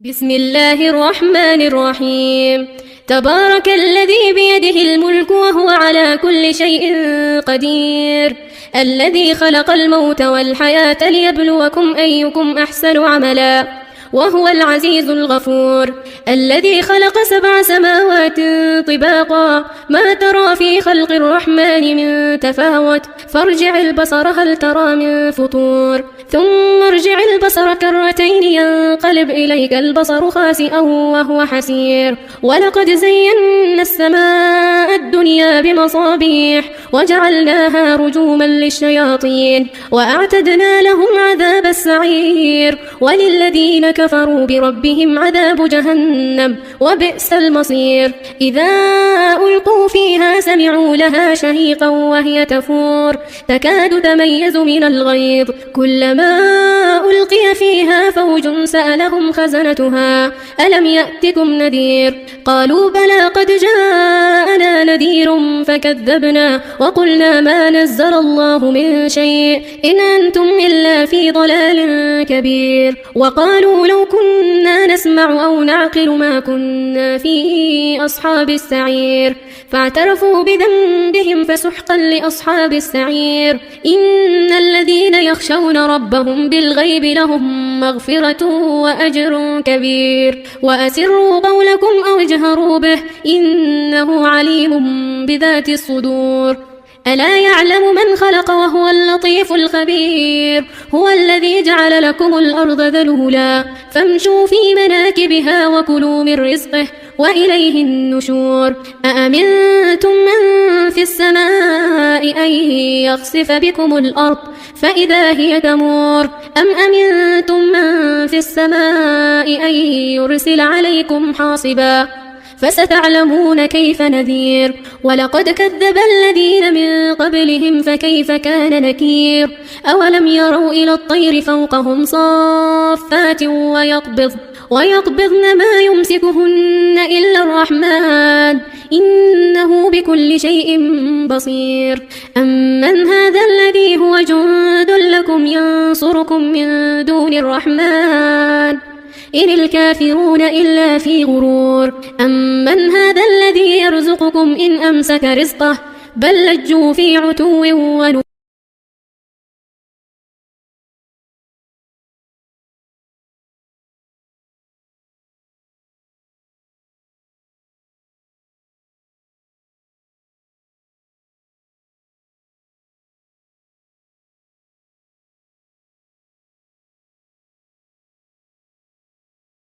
بسم الله الرحمن الرحيم. تبارك الذي بيده الملك وهو على كل شيء قدير، الذي خلق الموت والحياة ليبلوكم أيكم أحسن عملا، وهو العزيز الغفور، الذي خلق 7 سماوات طباقا، ما ترى في خلق الرحمن من تفاوت، فارجع البصر هل ترى من فطور، ثم ارجع البصر كرتين ينقلب إليك البصر خاسئا وهو حسير. ولقد زينا السماء الدنيا بمصابيح وجعلناها رجوما للشياطين وأعتدنا لهم عذاب السعير، وللذين كفروا بربهم عذاب جهنم وبئس المصير. إذا ألقوا فيها سمعوا لها شهيقا وهي تفور تكاد تميز من الغيظ، كلما ألقي فيها فوج سألهم خزنتها ألم يأتكم نذير، قالوا بلى قد جاءنا نذير فكذبنا وقلنا ما نزل الله من شيء إن أنتم إلا في ضلال كبير. وقالوا لو كنا نسمع أو نعقل ما كنا في أصحاب السعير، فاعترفوا بذنبهم فسحقا لأصحاب السعير. إن الذين يخشون ربهم بالغيب لهم مغفرة وأجر كبير. وأسروا قولكم أو اجهروا به إنه عليم بذات الصدور. ألا يعلم من خلق وهو اللطيف الخبير. هو الذي جعل لكم الأرض ذلولا فامشوا في مناكبها وكلوا من رزقه وإليه النشور. أأمنتم من في السماء أن يخسف بكم الأرض فإذا هي تمور، أم أمنتم من في السماء أن يرسل عليكم حاصبا فستعلمون كيف نذير. ولقد كذب الذين من قبلهم فكيف كان نكير. أولم يروا إلى الطير فوقهم صافات ويقبضن ما يمسكهن إلا الرحمن إنه بكل شيء بصير. أمن هذا الذي هو جند لكم ينصركم من دون الرحمن إن الكافرون إلا في غرور. أمن هذا الذي يرزقكم إن أمسك رزقه بل لجوا في عتو ونفور.